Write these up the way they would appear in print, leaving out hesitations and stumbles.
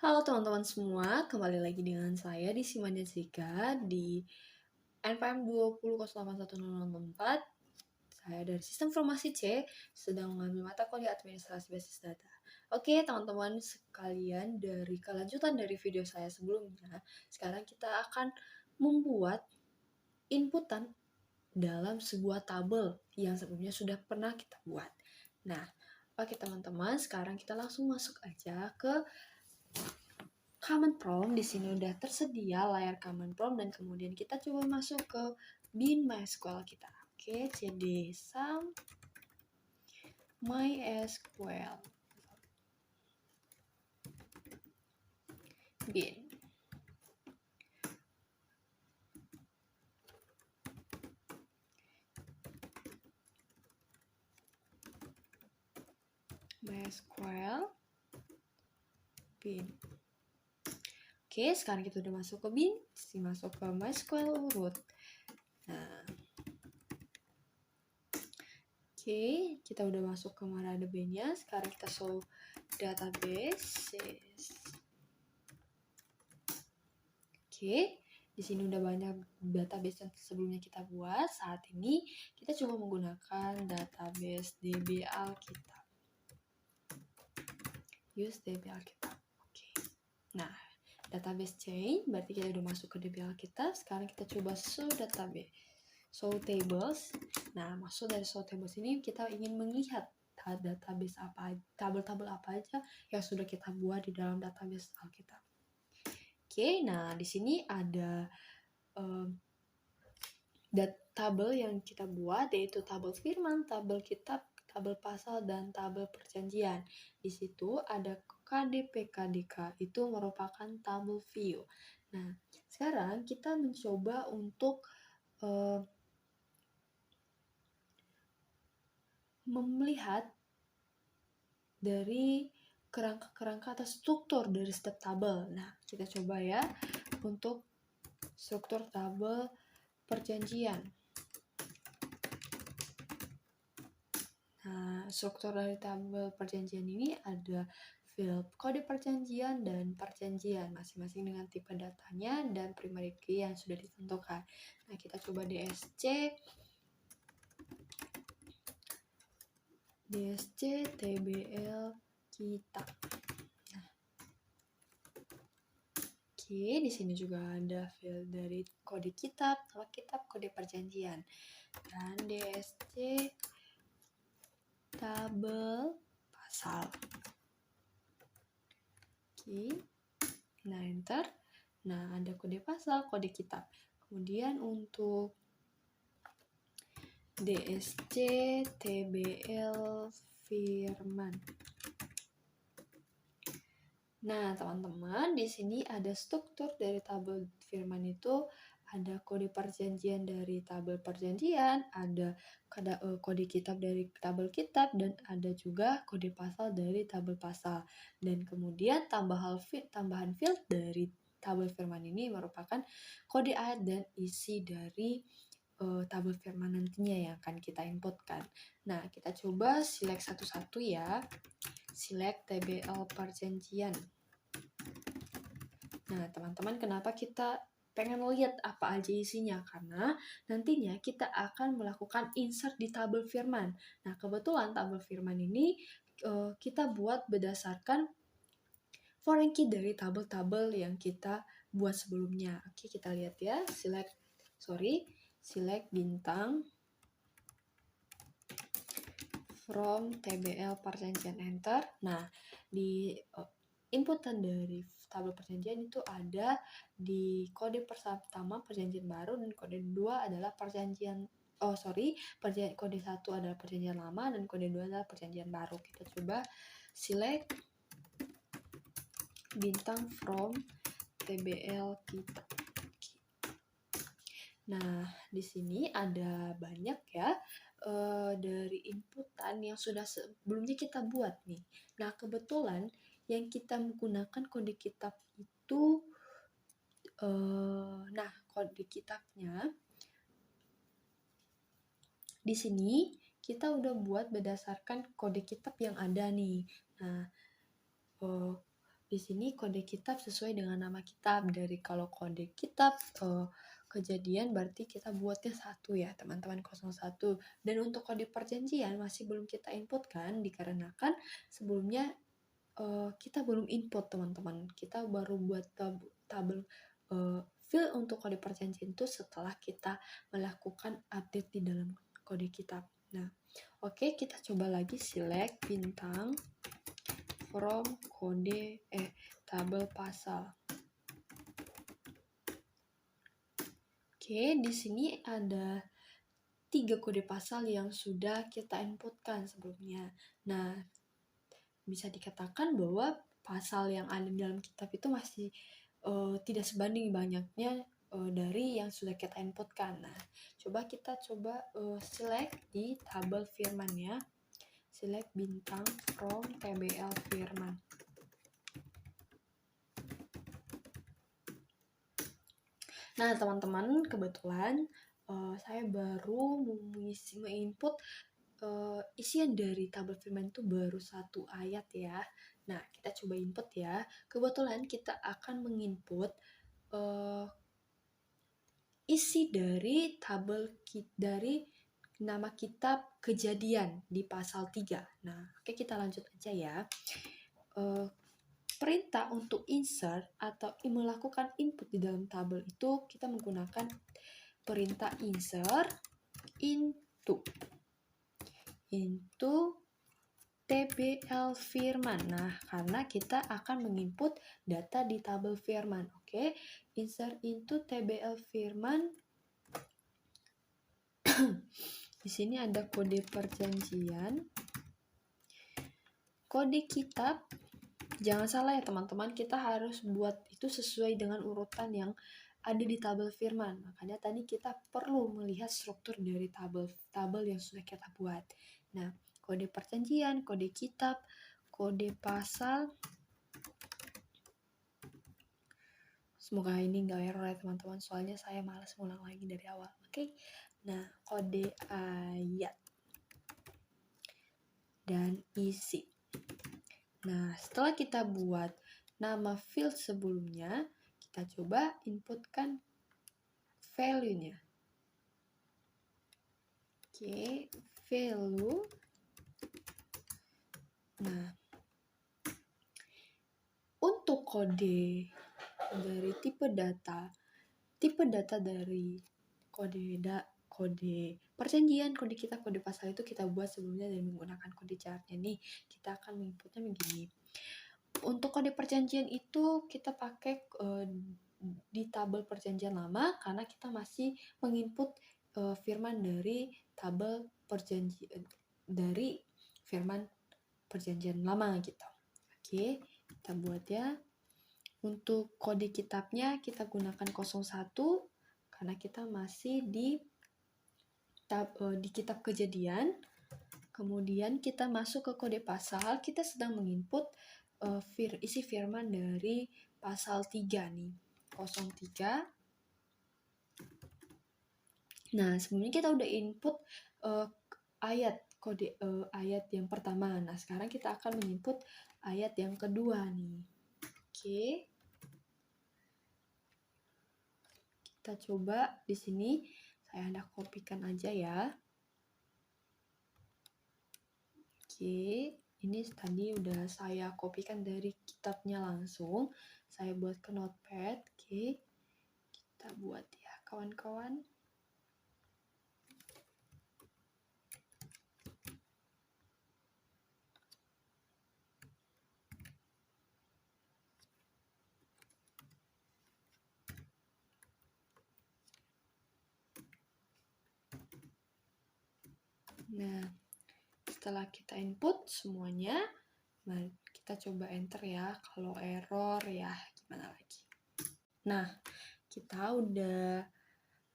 Halo teman-teman semua, kembali lagi dengan saya di Siman Jessica di NPM 20081064. Saya dari Sistem Informasi C sedang mengambil mata kuliah Administrasi Basis Data. Oke teman-teman sekalian, dari kelanjutan dari video saya sebelumnya, sekarang kita akan membuat inputan dalam sebuah tabel yang sebelumnya sudah pernah kita buat. Nah, oke teman-teman, sekarang kita langsung masuk aja ke Command Prompt. Di sini udah tersedia layar Command Prompt dan kemudian kita coba masuk ke bin MySQL kita. Oke, cd sum MySQL bin. MySQL bin. Oke, sekarang kita udah masuk ke bin, masuk ke MySQL root. Nah, oke, kita udah masuk ke mana ada bin-nya. Sekarang kita show database. Oke, di sini udah banyak database yang sebelumnya kita buat. Saat ini kita cuma menggunakan database DB Alkitab. Use DB Alkitab. Oke. Nah, database chain berarti kita udah masuk ke DB Alkitab. Sekarang kita coba show database. Show tables. Nah, maksud dari show tables ini kita ingin melihat database apa, tabel-tabel apa aja yang sudah kita buat di dalam database Alkitab. Oke, nah di sini ada tabel yang kita buat, yaitu tabel firman, tabel kitab, tabel pasal, dan tabel perjanjian. Di situ ada KDP-KDK, itu merupakan tabel view. Nah, sekarang kita mencoba untuk melihat dari kerangka-kerangka atau struktur dari setiap tabel. Nah, kita coba ya untuk struktur tabel perjanjian. Nah, struktur dari tabel perjanjian ini ada field kode perjanjian dan perjanjian, masing-masing dengan tipe datanya dan primary key yang sudah ditentukan. Nah, kita coba DSC TBL kita. Nah, oke, di sini juga ada field dari kode kitab, nama kitab, kode perjanjian, dan DSC tabel pasal. Oke, nah enter. Nah, ada kode pasal, kode kitab. Kemudian untuk DSC TBL firman. Nah, teman-teman, di sini ada struktur dari tabel firman itu, ada kode perjanjian dari tabel perjanjian, ada kode kitab dari tabel kitab, dan ada juga kode pasal dari tabel pasal. Dan kemudian tambahan field dari tabel firman ini merupakan kode ayat dan isi dari tabel firman nantinya yang akan kita inputkan. Nah, kita coba select satu-satu ya. Select TBL perjanjian. Nah, teman-teman, kenapa kita pengen lihat apa aja isinya? Karena nantinya kita akan melakukan insert di tabel firman. Nah, kebetulan tabel firman ini kita buat berdasarkan foreign key dari tabel-tabel yang kita buat sebelumnya. Oke, kita lihat ya. Select bintang from TBL perjanjian, enter. Nah, di inputan dari tabel perjanjian itu ada di kode pertama perjanjian baru dan kode 2 adalah perjanjian kode 1 adalah perjanjian lama dan kode 2 adalah perjanjian baru. Kita coba select bintang from TBL kita. Nah, di sini ada banyak ya dari inputan yang sudah sebelumnya kita buat nih. Nah, kebetulan yang kita menggunakan kode kitab itu, kode kitabnya di sini kita udah buat berdasarkan kode kitab yang ada nih. Nah, di sini kode kitab sesuai dengan nama kitab. Dari kalau kode kitab kejadian berarti kita buatnya 1 ya teman-teman, 01. Dan untuk kode perjanjian masih belum kita inputkan dikarenakan sebelumnya kita belum input teman-teman. Kita baru buat tabel fill untuk kode perjanjian itu setelah kita melakukan update di dalam kode kitab. Nah, oke, kita coba lagi select bintang from kode tabel pasal. Oke, di sini ada 3 kode pasal yang sudah kita inputkan sebelumnya. Nah, bisa dikatakan bahwa pasal yang ada di dalam kitab itu masih tidak sebanding banyaknya dari yang sudah kita inputkan. Nah, kita coba select di tabel firman ya. Select bintang from TBL firman. Nah, teman-teman, kebetulan saya baru menginput isian dari tabel firman itu baru 1 ayat ya. Nah, kita coba input ya. Kebetulan kita akan menginput isi dari dari nama kitab kejadian di pasal 3. Nah, oke, kita lanjut aja ya. Perintah untuk insert atau melakukan input di dalam tabel itu kita menggunakan perintah insert into TBL firman. Nah, karena kita akan menginput data di tabel firman. Oke, insert into TBL firman. Di sini ada kode perjanjian, kode kitab. Jangan salah ya teman-teman, kita harus buat itu sesuai dengan urutan yang ada di tabel firman. Makanya tadi kita perlu melihat struktur dari tabel yang sudah kita buat. Nah, kode perjanjian, kode kitab, kode pasal. Semoga ini nggak error ya teman-teman, soalnya saya malas ngulang lagi dari awal. Oke. Nah, kode ayat dan isi. Nah, setelah kita buat nama field sebelumnya, kita coba inputkan value-nya. Oke, value. Nah, untuk kode dari tipe data dari kode perjanjian, kode kitab, kode pasal itu kita buat sebelumnya dan menggunakan kode chartnya nih. Kita akan menginputnya begini. Untuk kode perjanjian itu kita pakai di tabel perjanjian lama karena kita masih menginput firman dari tabel perjanjian dari firman perjanjian lama gitu. Oke, kita buat ya. Untuk kode kitabnya kita gunakan 01 karena kita masih di kitab kejadian. Kemudian kita masuk ke kode pasal, kita sedang menginput isi firman dari pasal 3 nih, 03. Nah, sebelumnya kita udah input ayat yang pertama. Nah, sekarang kita akan menginput ayat yang kedua nih. Oke. Kita coba di sini saya hendak kopikan aja ya. Oke, ini tadi udah saya kopikan dari kitabnya langsung. Saya buat ke notepad. Oke, kita buat ya kawan-kawan. Nah, setelah kita input semuanya, mari kita coba enter ya. Kalau error ya gimana lagi. Nah, kita udah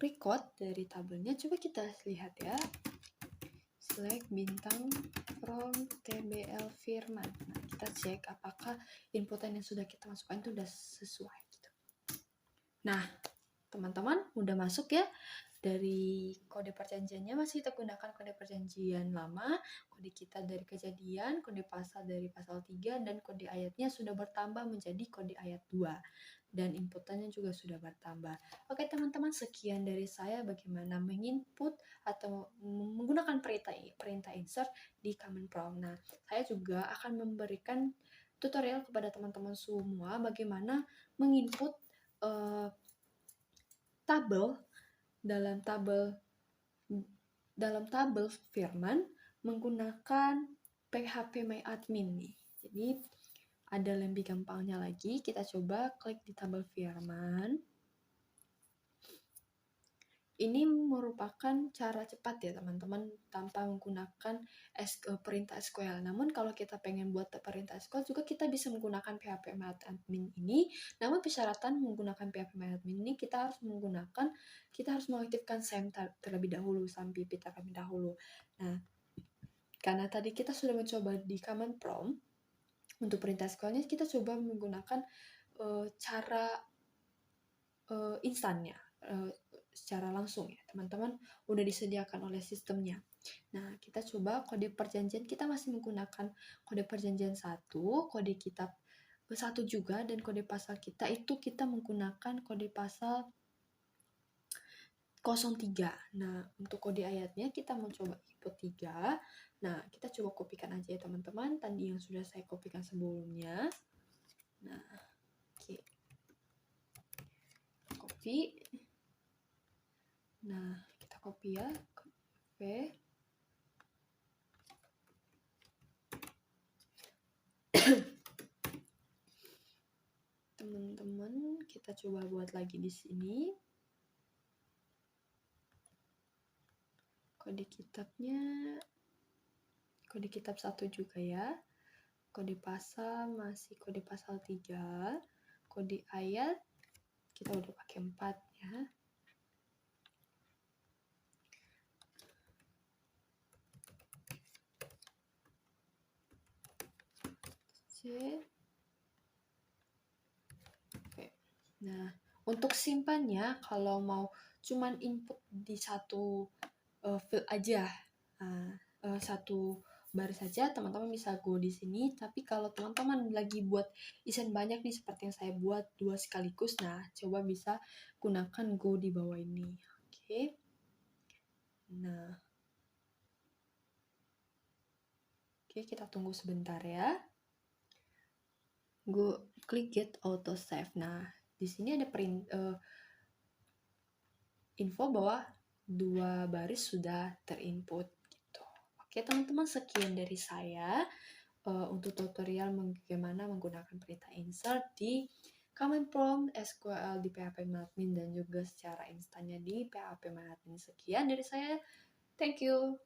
record dari tabelnya. Coba kita lihat ya. Select bintang from TBL firman. Nah, kita cek apakah inputan yang sudah kita masukkan itu udah sesuai gitu. Nah, teman-teman udah masuk ya. Dari kode perjanjiannya masih kita gunakan kode perjanjian lama, kode kita dari kejadian, kode pasal dari pasal 3, dan kode ayatnya sudah bertambah menjadi kode ayat 2. Dan inputannya juga sudah bertambah. Oke teman-teman, sekian dari saya bagaimana menginput atau menggunakan perintah insert di command prompt. Nah, saya juga akan memberikan tutorial kepada teman-teman semua bagaimana menginput tabel dalam tabel firman menggunakan phpMyAdmin nih. Jadi ada lebih gampangnya lagi, kita coba klik di tabel firman. Ini merupakan cara cepat ya teman-teman, tanpa menggunakan perintah SQL. Namun kalau kita pengen buat perintah SQL juga kita bisa menggunakan phpMyAdmin ini. Namun persyaratan menggunakan phpMyAdmin ini kita harus mengaktifkan SAM terlebih dahulu, SAM pipit terlebih dahulu. Nah, karena tadi kita sudah mencoba di command prompt untuk perintah SQL-nya, kita coba menggunakan cara instannya, secara langsung ya teman-teman, udah disediakan oleh sistemnya. Nah, kita coba kode perjanjian, kita masih menggunakan kode perjanjian 1, kode kitab 1 juga, dan kode pasal kita itu kita menggunakan kode pasal 03. Nah, untuk kode ayatnya kita mau coba input 3. Nah, kita coba kopikan aja ya teman-teman, tadi yang sudah saya kopikan sebelumnya. Nah, oke. Copy. Nah, kita copy ya, copy. Teman-teman, kita coba buat lagi di sini. Kode kitab 1 juga ya. Kode pasal masih kode pasal 3. Kode ayat kita udah pakai 4 ya. Oke. Nah, untuk simpannya kalau mau cuman input di satu field aja, satu baris saja, teman-teman bisa go di sini. Tapi kalau teman-teman lagi buat desain banyak nih seperti yang saya buat 2 sekaligus, nah coba bisa gunakan go di bawah ini. Oke. Nah, oke, kita tunggu sebentar ya. Go klik get auto save. Nah, di sini ada info bahwa 2 baris sudah terinput gitu. Oke, teman-teman, sekian dari saya untuk tutorial bagaimana menggunakan perintah insert di command prompt SQL di phpMyAdmin dan juga secara instannya di phpMyAdmin. Sekian dari saya. Thank you.